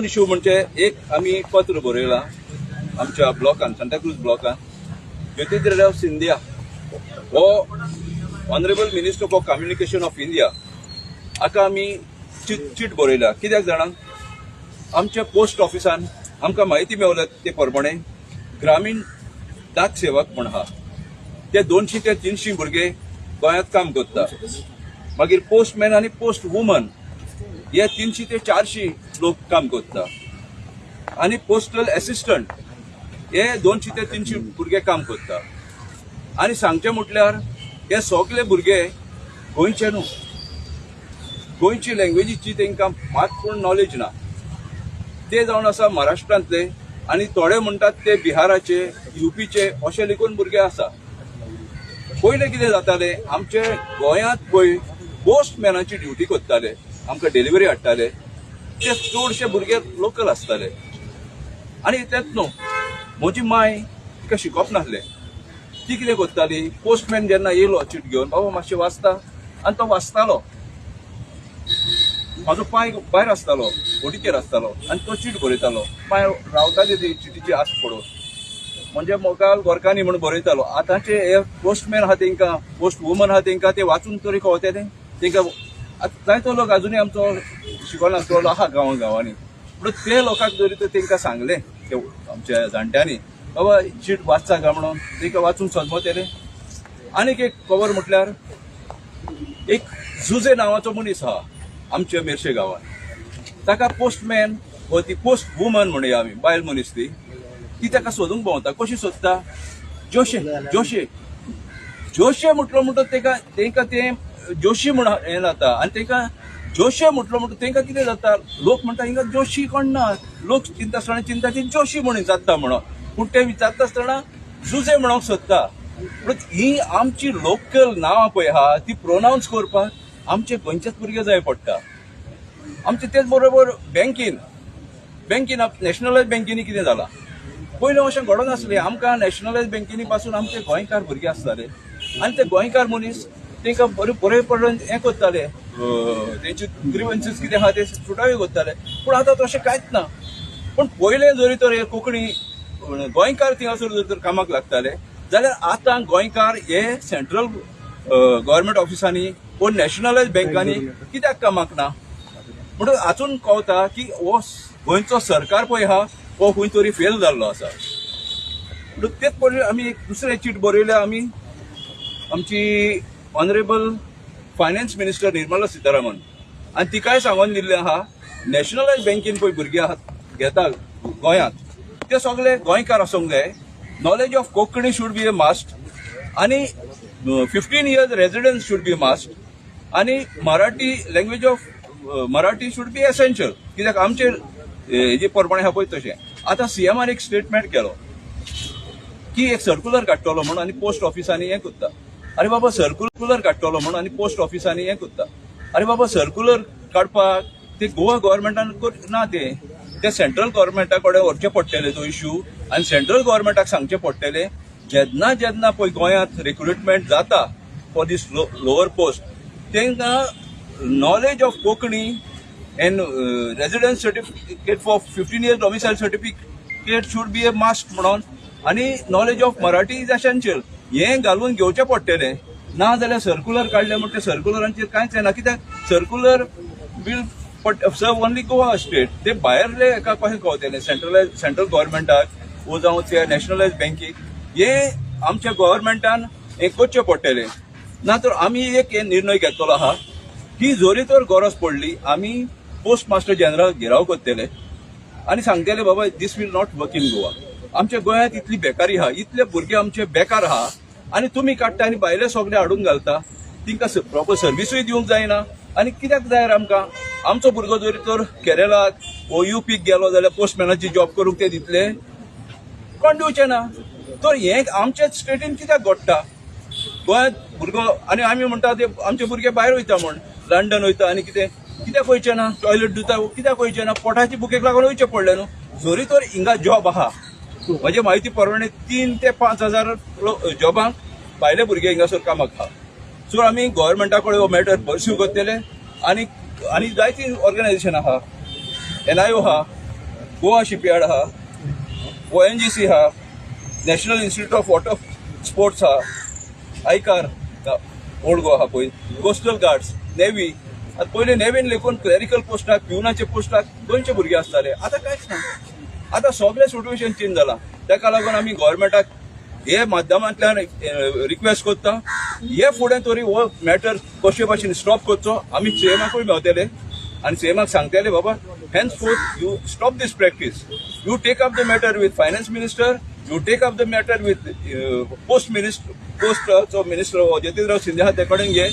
Issue म्हणजे एक आम्ही पत्र बरयला आमच्या ब्लॉकान सांताक्रूज ब्लॉकान ज्योतिर्मय सिंधिया हो honourable minister for communication of India हाका आमी चीट बरयला कित्याक जाणां आमच्या पोस्ट ऑफिसान आमकां माहिती मेवल्या ते प्रमाणे ग्रामीण डाक सेवक म्हण आहा ते 200 ते 300 भुरगे गोंयांत काम करता मागीर पोस्टमॅन आनी पोस्ट वुमन हे 300 ते 400 लोक काम करता आणि पोस्टल असिस्टंट हे 200 ते 300 भुरगे काम करता आणि सांगचे म्हटल्यार हे सगळे भुरगे गोंयचे न्हू गोंयची लँग्वेजीची तांकां मात पूण नॉलेज ना ते जावन आसा महाराष्ट्रांतले आणि थोडे म्हणटात ते बिहाराचे यूपीचे अशे लेखून भुरगे आसा पयले कितें जाताले आमचे गोंयांत पळय पोस्टमॅनाची ड्युटी करताले आमकां डिलिव्हरी हाडटाले ते चडशे भुरगे लोकल आसताले आनी तेंच न्हू म्हजी माय तिका शिकोवप नासलें ती कितें करताली पोस्टमॅन जेन्ना येयलो चीट घेवन बाबा मातशें वाचता आनी तो वाचतालो म्हाजो पाय भायर आसतालो बोटीचेर आसतालो आनी तो चीट बरयतालो पाय रावताली ती चिटीची आस पडोवन म्हणजे मोगाल गोरकांनी म्हणून बरयतालो आतांचे हे पोस्टमॅन आहा तांकां पोस्ट वुमन आहा तांकां ते वाचून तरी कळटलें तांकां जायतो लोक अजूनय आमचो शिकवणाचो आहा गांवांनी पूण ते लोकांक जरी तर तांकां सांगलें ते आमच्या जाणट्यांनी बाबा चीट वाचचा काय म्हणून तांकां वाचून समजतलें आनीक एक खबर म्हटल्यार एक जुजे नांवाचो मनीस आहा आमच्या मेर्शे गांवांत ताका पोस्टमॅन हो ती पोस्ट वुमन म्हणया आमी बायल मनीस ती ताका सोदूंक भोंवता कशी सोदता जोशे जोशे जोशे म्हटलो म्हणटो तांकां ते जोशी म्हण हें जाता आनी तांकां जोशे म्हटलो म्हणटो तांकां कितें जाता लोक म्हणटा हिंगा जोशी कोण ना लोक चिंता आसतना चिंता ती जोशी म्हणून जाता म्हणून पूण ते विचारता आसतना जुजे म्हणूंक सोदता पूण ही आमची लोकल नांवां पळय आहा ती प्रोनावन्स करपाक आमचे गोंयचेच भुरगे जाय पडटा आमचे तेच बरोबर बँकीन नॅशनलायज बँकेनी कितें जालां पयलीं अशें घडोन नासलें आमकां नॅशनलायज बँकेनी पासून आमचे गोंयकार भुरगे आसताले आनी ते गोंयकार मनीस तांकां बरे पर्यंत हें करताले तेंचे ग्रीवन्सीस कितें आहा ते सुटावे करताले पूण आतां तशें कांयच ना पूण पयलें जरी तर हे कोंकणी गोंयकार थिंगासर जरी तर कामाक लागताले जाल्यार आतां गोंयकार हे सेंट्रल गव्हर्मेंट ऑफिसांनी वा नॅशनलायज बँकांनी कित्याक कामाक ना म्हणून हातून कळटा की हो गोंयचो सरकार पळय आहा हो खंय तरी फेल जाल्लो आसा म्हणून तेच पयलीं आमी एक दुसरें चीट बरयलें आमी आमची honourable finance minister Nirmala Sitharaman आनी तिकाय सांगून दिल्लें आहा नॅशनलायज बँकेन पळय भुरगे आहात घेता गोंयांत ते सगळे गोंयकार आसूंक जाय knowledge of Konkani should be a must आनी 15 years residence should be must आनी Marathi language of Marathi should be essential कित्याक आमचे हेजे प्रमाणे आहा पळय तशें आतां सीएमान एक स्टेटमेंट केलो की एक सर्क्युलर काडटलो म्हणून आनी पोस्ट ऑफिसांनी हें करता अरे बाबा सर्क्युलर काडटलो म्हणून आनी पोस्ट ऑफिसांनी हें करता अरे बाबा सर्क्युलर काडपाक ते गोवा गव्हर्मेंटान ना ते सेंट्रल गव्हर्मेंटा कडेन व्हरचे पडटले तो इश्यू आनी सेंट्रल गव्हर्मेंटाक सांगचे पडटले जेन्ना पळय गोंयांत रिक्रुटमेंट जाता फॉर दीस लोअर पोस्ट तांकां knowledge of Konkani and residence certificate for 15 years domicile certificate should be a must म्हणून आनी knowledge of Marathi is essential हें घालून घेवचें पडटलें ना जाल्यार सर्क्युलर काडलें म्हणटा सर्क्युलरांचेर कांयच येना कित्याक circular will serve only Goa state ते भायरले एका कशें कळटलें सेंट्रल गव्हर्मेंटाक वो जावं त्या नॅशनलायज बँकेक हें आमच्या गव्हर्मेंटान हें करचें पडटलें ना तर आमी एक निर्णय घेतलो आहा की जरी तर गरज पडली आमी पोस्ट मास्टर जनरल घेराव करतले आनी सांगतले बाबा this will not work in Goa आमच्या गोंयांत इतली बेकारी आहा इतले भुरगे आमचे बेकार आहा आनी तुमी काडटा आनी भायले सगळे हाडून घालता तांकां प्रॉपर सर्विसूय दिवंक जायना आनी कित्याक जाय आमकां आमचो भुरगो जरी तर केरळाक वो यूपीक गेलो जाल्यार पोस्टमॅनाची जॉब करूंक ते दितले कोण दिवचे ना तर हें आमच्याच स्टेटीन कित्याक घडटा गोंयांत भुरगो आनी आमी म्हणटा ते आमचे भुरगे भायर वयता म्हण लंडन वयता आनी कित्याक वयचे ना टॉयलेट धुता कित्याक वयचे ना पोटाची बुकेक लागून वयचे पडले न्हू जरी तर हिंगा जॉब आहा म्हजे म्हायती प्रमाणे 3 ते 5 हजार जॉबांक भायले भुरगे हिंगासर कामाक आहा सो आमी गव्हर्मेंटा कडेन हो मॅटर पर्स्यू करतले आनी जायती ऑर्गनायजेशन आहा NIO आहा गोवा शिपयार्ड आहा, ONGC आहा, national institute of water sports आहा, आयकार ओल्ड गोवा आहा पळय, कोस्टल गार्ड्स, नेव्ही. आता पयलीं नेव्हीन लेखून क्लॅरिकल पोस्टाक प्युनाचे पोस्टाक 200 भुरगे आसताले, आतां कांयच ना. आतां सगळें सिट्युएशन चेंज जाला. ताका लागून आमी गोव्हर्मेंटाक हे माध्यमांतल्यान रिक्वेस्ट करता, हे फुडें तरी हो मॅटर कशे भाशेन स्टॉप करचो. आमी सीएमाकूय मेवतले आनी सीएमाक सांगतले बाबा henceforth you stop this practice. You take up the matter with finance minister, you take up the matter with post minister Jyotirao Sindhya ते कडेन घे,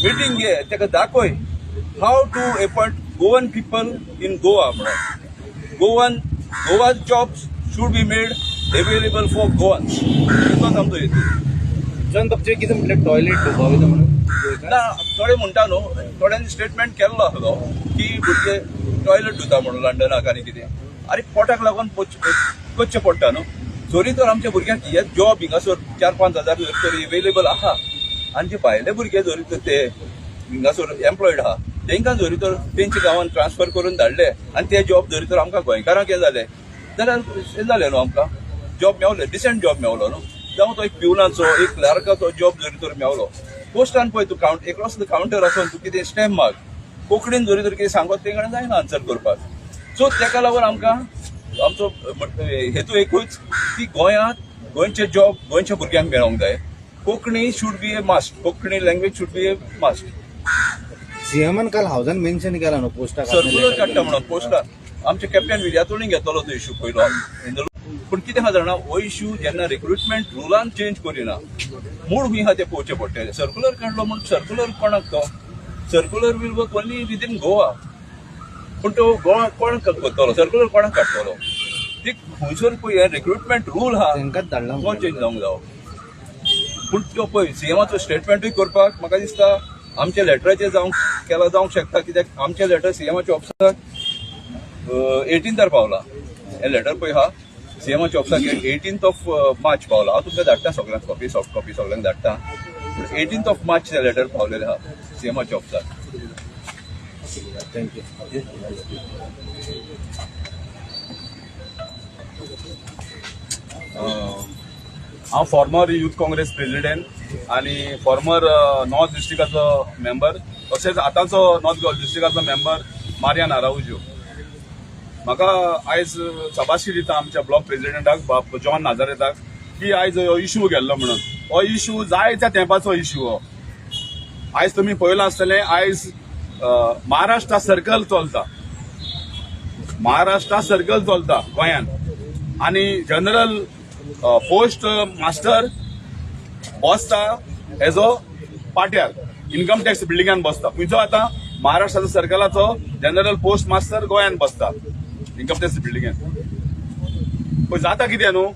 मीटिंग घे, ताका दाखय how to appoint Goan people in Goa. Goa jobs should be made available for Goans. इतलोच आमचो हेतू. जन तपचे कितें म्हटलें टॉयलेट डुबाविता म्हणून ना थोडे म्हणटा न्हू, थोड्यांनी स्टेटमेंट केल्लो आसलो की भुरगे टॉयलेट धुता म्हणून लंडनाक आनी कितें, आनी पोटाक लागून करचें पडटा न्हू. जरी तर आमच्या भुरग्यांक हे जॉब हिंगासर 4-5 हजार जरी तरी अवेलेबल आहा, आनी जे भायले भुरगे जरी तर ते हिंगासर एम्प्लॉयड आहा, तांकां जरी तर तेंच्या गांवांत ट्रान्सफर करून धाडले आनी ते जॉब जरी तर आमकां गोंयकारांक हे जाले जाल्यार हे जालें न्हू, आमकां जॉब मेवले, डिसेंट जॉब मेवलो न्हू. जावं तो एक प्युनाचो एक क्लार्काचो जॉब जरी तर मेवलो. पोस्टान पळय तूं एक्रॉस द कावंटर आसून तूं कितें स्टॅम्प माग कोंकणीन जरी तर कितें सांगत ते कडेन जायना आन्सर करपाक. सो ताका लागून आमकां आमचो हेतू एकूच की गोंयांत गोंयचे जॉब गोंयच्या भुरग्यांक मेळोंक जाय. Konkani should be a must, Konkani language should be a must. सीएमान काल हावजान मेन्शन केला न्हू पोस्टाक सर्क्युलर काडटा म्हणून पोस्टाक आमचे कॅप्टन विर्यातोळी घेतलो तो इश्यू पयलो. पूण कितें आहा जाणा, हो इश्यू जेन्ना रिक्रुटमेंट रुलान चेंज करिना मूळ खंय आहा ते पळोवचें पडटलें. सर्क्युलर काडलो म्हणून सर्क्युलर कोणाक तो circular will work only within Goa, पूण तो गोवा कोणाक करतलो, सर्क्युलर कोणाक काडटलो. ती खंयसर पळय रिक्रुटमेंट रूल आहा तांकांच धाडला तो चेंज जावंक जावो. पूण तो पळय सीएमाचो स्टेटमेंटूय करपाक म्हाका दिसता आमच्या लेटराचेर जावंक शकता, कित्याक आमचें लेटर सीएमाच्या ऑफिसाक 18 पावला. हे लेटर पळय आहा सीएमाच्या ऑफिसाक 18 मार्च पावला. हांव तुमकां धाडटा सगळ्यांक कॉपी, सॉफ्ट कॉपी सगळ्यांक धाडटा. 18 मार्च हे लेटर पावलेलें आहा सीएमाच्या ऑफिसाक. थँक्यू. हांव फॉर्मर यूथ काँग्रेस प्रेसिडेंट आनी फॉर्मर नॉर्थ डिस्ट्रिक्टाचो मेंबर, तशेंच आतांचो नॉर्थ डिस्ट्रिक्टाचो मेंबर मारियान आराउजो. म्हाका आयज शाबासकी दिता आमच्या ब्लॉक प्रेसिडेंटाक बाब जॉन नाजारेताक की आयज हो इश्यू गेल्लो म्हणून. हो इश्यू जाय त्या तेंपाचो इश्यू हो. आयज तुमी पळयलां आसतलें, आयज महाराष्ट्रा सर्कल चलता, महाराष्ट्रा सर्कल चलता गोंयान, आनी जनरल पोस्ट मास्टर बसता एजो पाट्यार इन्कम टॅक्स बिल्डिंगान बसता. खंयचो आतां महाराष्ट्राचो सर्कलाचो जनरल पोस्ट मास्टर गोंयान बसता इन्कम टॅक्स बिल्डिंगान. पळय जाता कितें न्हू,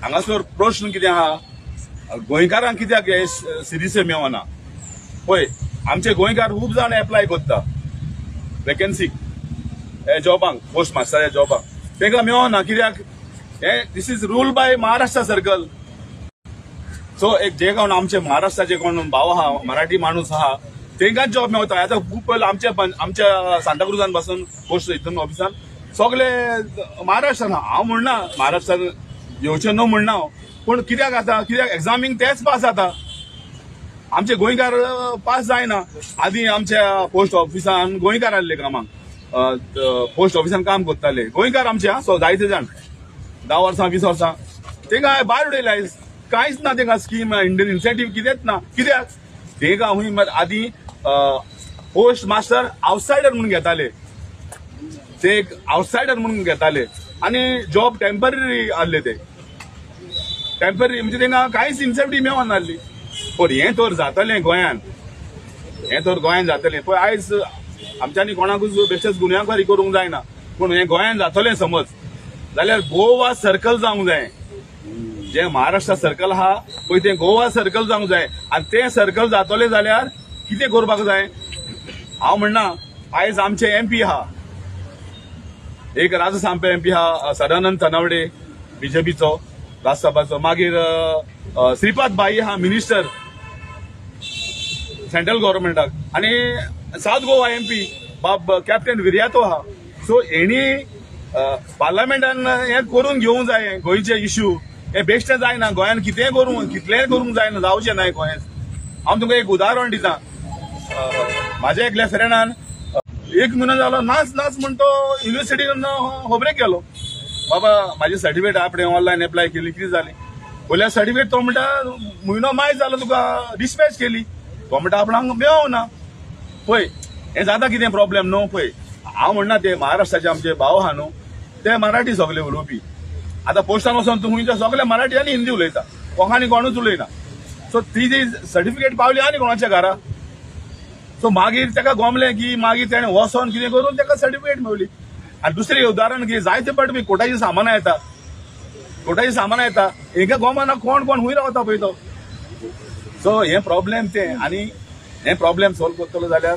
हांगासर प्रश्न कितें आहा, गोंयकारांक कित्याक हे सिरीसे मेवना. पळय आमचे गोंयकार खूब जाण एप्लाय करता वेकन्सीक, हे जॉबांक पोस्ट मास्टराच्या जॉबांक, तांकां मेवना. कित्याक हे this is rule by Maharashtra circle. So एक जे कोण आमचे महाराष्ट्राचे कोण भाव आहा, मराठी माणूस आहा, तांकांच जॉब मेवता. आतां खूब पयलो आमच्या सांताक्रुजान पासून पोस्ट हितून ऑफिसान सगळे महाराष्ट्रान. हांव म्हणना महाराष्ट्रान येवचें न्हू म्हणना, पूण कित्याक आतां, कित्याक एग्जामीक तेच पास जाता, आमचे गोंयकार पास जायना. आदीं आमच्या पोस्ट ऑफिसान गोंयकार आसले कामाक, पोस्ट ऑफिसान काम करताले गोंयकार आमचे. सो जायते जाण 10 वर्सां 20 वर्सां तांकां भायर उडयल्या. कांयच ना तांकां स्कीम, इंडियन इन्सेंटीव कितेंच ना. कित्याक तांकां हूंय आदीं पोस्ट मास्टर आवटसायडर म्हणून घेताले, ते एक आवटसायडर म्हणून घेताले, आनी जॉब टेम्पररी आसले. ते टेम्पररी म्हणजे तांकां कांयच इन्सेंटीव मेवनासली. पण हें तर जातलें गोंयान, हें तर गोंयान जातलें. पळय आयज आमच्यांनी कोणाकूच बेश्टेच गुन्यांवकारी करूंक जायना, पूण हें गोंयान जातलें समज जाल्यार गोवा सर्कल जावंक जाय. जे महाराष्ट्र सर्कल आहा पळय तें गोवा सर्कल जावंक जाय. आनी तें सर्कल जातलें जाल्यार कितें करपाक जाय. हांव म्हणना आयज आमचे MP आहा, एक राजसांपे MP आहा सदानंद तनवडे बीजेपीचो राज्यसभाचो, मागीर श्रीपाद भाई आहा मिनिस्टर सेंट्रल गव्हर्मेंटाक, आनी सावथ गोवा MP बाब कॅप्टन विर्यातो आहा. सो हेणी पार्लमेंटान हे करून घेवंक जाय गोंयचे इश्यू हे बेश्टे जायना गोंयान कितेंय कितलेंय करूंक जायना जावचें न्हय गोंयान हांव तुमकां एक उदाहरण दितां म्हाज्या एकल्या फ्रेंडान 1 म्हयनो जालो नाच म्हण तो युनिव्हर्सिटीन खबरेक गेलो बाबा म्हाजी सर्टिफिकेट आपणे ऑनलायन एप्लाय केली कितें जाली पयल्या सर्टिफिकेट तो म्हणटा म्हयनो मायज जालो तुका डिस्पॅच केली तो म्हणटा आपण हांगा मेळोंक ना पळय हें जाता कितें प्रॉब्लेम न्हू पळय हांव म्हणना ते महाराष्ट्राचे आमचे भाव आहा न्हू ते मराठी सगळे उलोवपी आतां पोस्टान वचोन तूं खुंयचे सगळे मराठी आनी हिंदी उलयता कोंकणी कोणूच उलयना सो ती जी सर्टिफिकेट पावली आनी कोणाच्या घरा सो मागीर ताका गोमलें की मागीर तेणें वचोन कितें करून ताका सर्टिफिकेट मेळ्ळी आनी दुसरें उदाहरण की जायते फावटी कोर्टाची सामानां येता हेंका गोमाना कोण खूंय रावता पळय तो सो हे प्रॉब्लेम ते आनी हे प्रॉब्लेम सॉल्व करतलो जाल्यार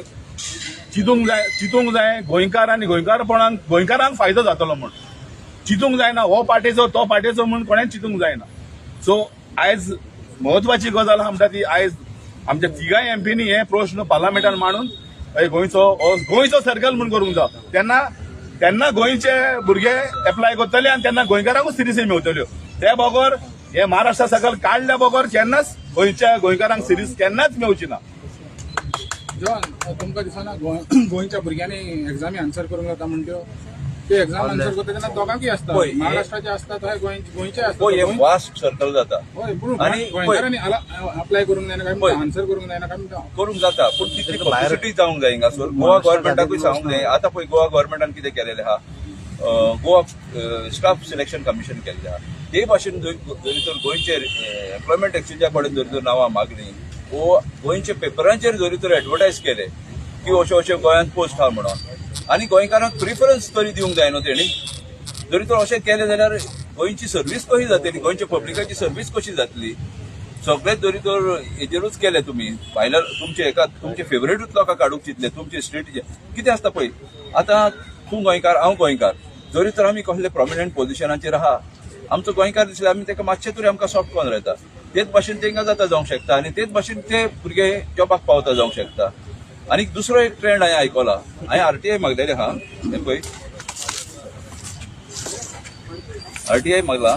चिंतूंक जाय गोंयकार आनी गोंयकारांक फायदो जातलो म्हण चिंतूंक जायना हो पार्टेचो तो पार्टेचो म्हण कोणेंच चिंतूंक जायना सो आयज म्हत्वाची गजाल म्हणटा ती आयज आमच्या तिगाय एमपीनी हे प्रश्न पार्लमेंटान मांडून गोंयचो सर्कल म्हण करूंक जाय तेन्ना गोंयचे भुरगे एप्लाय करतले आनी तेन्ना गोंयकारांकूच सिरीसी मेळटल्यो ते बगर हे महाराष्ट्रा सकल काडल्या बगर केन्नाच गोंयच्या गोंयकारांक सिरीज केन्नाच मेळची ना जॉन तुमकां दिसना गोंयच्या भुरग्यांनी एक्झामी आन्सर करूंक जाता म्हणट्यो ते एक्झाम आन्सर करता तेन्ना दोगांकूय आसता महाराष्ट्राचे आसता थंय गोंयचे आसता हे वास्ट सर्कल जाता हय पूण गोंयकारांनी अप्लाय करूंक जायना काय आन्सर करूंक जायना काय म्हणटा करूंक जाता पूण तितली पब्लिसिटी जावंक जाय हिंगासर गोवा गव्हर्मेंटाकूय सांगूंक जाय आतां पळय गोवा गव्हर्मेंटान कितें केलेलें आहा गोवा स्टाफ सिलेक्शन कमिशन केल्लें आहा ते भाशेन जरी तर गोंयचे एम्प्लॉयमेंट एक्सचेंजा कडेन जरी तर नांवां मागलीं गोंयचे पेपरांचेर जरी तर एडवर्टायज केले की अशें गोंयांत पोस्ट आहा म्हणून आनी गोंयकारांक प्रिफरन्स तरी दिवंक जाय न्हू तेणी जरी तर अशें केलें जाल्यार गोंयची सर्वीस कशी जातली गोंयच्या पब्लिकाची सर्वीस कशी जातली सगळेच जरी तर हेजेरूच केले तुमी भायल्या तुमचे फेवरेटूच लोकांक काडूंक चिंतले तुमचे स्टेटीचे कितें आसता पळय आतां तूं गोंयकार हांव गोंयकार जरी तर आमी कसले प्रॉमिनंट पोझिशनाचेर आहा आमचो गोंयकार दिसले आमी ताका मातशें तरी आमकां सॉफ्ट करून रावता तेच भाशेन तेंकां जाता जावंक शकता आनी तेच भाशेन ते भुरगे जॉबाक पावता जावंक शकता आनी दुसरो एक ट्रेंड हांवें आयकला हांवें आरटीआय मागलेलें आहा हें पळय आरटीआय मागला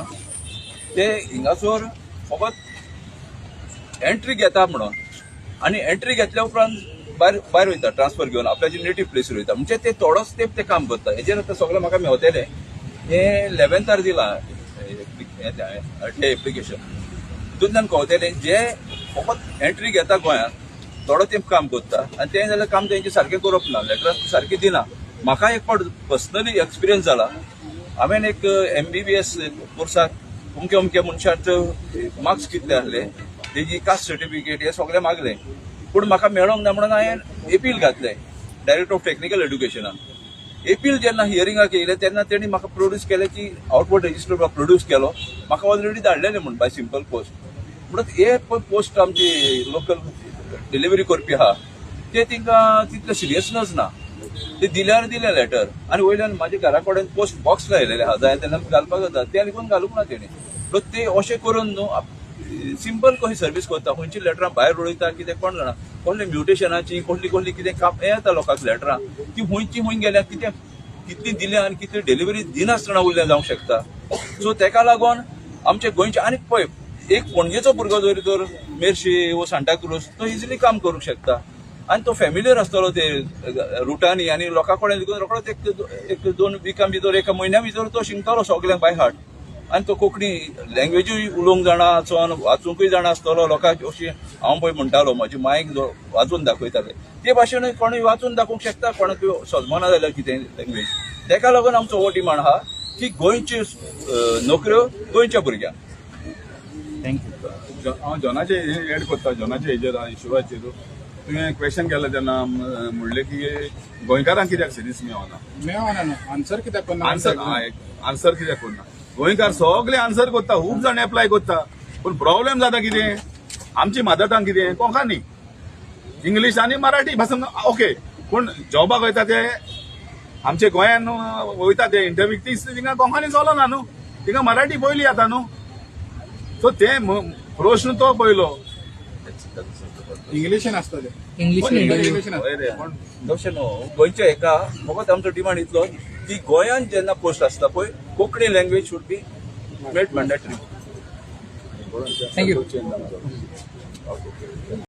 ते हिंगासर फकत एंट्री घेता म्हणून आनी एंट्री घेतल्या उपरांत भायर वयता ट्रान्सफर घेवन आपल्याची नेटीव प्लेसीर वयता म्हणजे ते थोडोच तेंप ते काम करता हेजेर आतां सगळें म्हाका मेवतलें हें 11थार दिलां आरटीआय एप्लिकेशन तितूंतल्यान कळटलें जे फकत एंट्री घेता गोंयांत थोडो तेंप काम करता आनी तें जाल्यार काम तेंचें सारकें करप ना लेटरां सारकें दिना म्हाका एक फावट पर्सनली एक्सपिरियन्स जाला हांवें एक MBBS कोर्साक अमके मनशांचो मार्क्स कितले आहले तेजी कास्ट सर्टिफिकेट हे सगळें मागलें पूण म्हाका मेळोंक ना म्हणून हांवें एपील घातलें डायरेक्टर ऑफ टेक्निकल एड्युकेशनान एपील जेन्ना हियरिंगाक येयलें तेन्ना तेणी म्हाका प्रोड्यूस केलें की आउटवर्ड रजिस्टर म्हाका प्रोड्यूस केलो म्हाका ऑलरेडी धाडलेलें म्हण बाय सिंपल पोस्ट म्हणून हे पोस्ट आमची लोकल डिलिव्हरी करपी आहा ते तिंकां तितलें सिरियसनस ना ते दिल्यार दिलें लेटर आनी वयल्यान म्हाज्या घरा कडेन पोस्ट बॉक्स लायलेले आहा जाय तेन्ना घालपाक जाता ते आनी कोण घालूंक ना तेणी सो ते अशें करून न्हू सिंपल कशी सर्वीस करता खंयची लेटरां भायर उडयता कितें कोण जाणा कसली म्युटेशनाची कसली कितें काम हें येता लोकांक लेटरां ती खंयची खंय गेल्या कितें कितली दिल्या आनी कितली डिलिव्हरी दिनासतना उरलें जावंक शकता सो तेका लागून आमचे गोंयचे आनी पळय एक पणजेचो भुरगो जरी तर मेर्शे वो सांताक्रूज तो इजिली काम करूंक शकता आनी तो फॅमिलियर आसतलो ते रुटांनी आनी लोकां कडेन रोखडोच एक 2 विकां भितर 1 म्हयन्या भितर तो शिकतलो सगळ्यांक बाय हार्ट आनी तो कोंकणी लँग्वेजूय उलोवंक जाणा वाचूंकूय जाणा आसतलो लोकांक अशी हांव पळय म्हणटालो म्हाजी मायक वाचून दाखयताले ते भाशेन कोणूय वाचून दाखोवंक शकता कोणाक सजमना जाल्यार कितें लँग्वेज तेका लागून आमचो हो डिमांड आहा की गोंयच्यो नोकऱ्यो गोंयच्या भुरग्यांक थँक्यू हांव जॉनाचे एड करता जॉनाच्या हेजेर इशुवाचेर तुवें क्वेश्चन केलें तेन्ना म्हणलें की गोंयकारांक कित्याक सिरीज मेळना न्हू आन्सर कित्याक करना आन्सर कित्याक करना गोंयकार सगळे आन्सर करता खूब जाण एप्लाय करता पूण प्रॉब्लेम जाता कितें आमची मदर टंग कितें कोंकणी इंग्लीश आनी मराठी भाशेन ओके पूण जॉबाक वयता ते आमचे गोंयान वयता ते इंटरव्यूक ती तिंगा कोंकणी चलना न्हू तिंगा मराठी पयली येता न्हू सो ते प्रश्न तो पयलो इंग्लिशीन आसता ते इंग्लिश इंग्लिशीन हय रे, पण तशें न्हू गोंयच्या हेका फकत आमचो डिमांड इतलो की गोंयांत जेन्ना पोस्ट आसता पळय Konkani language should be made mandatory. Thank you.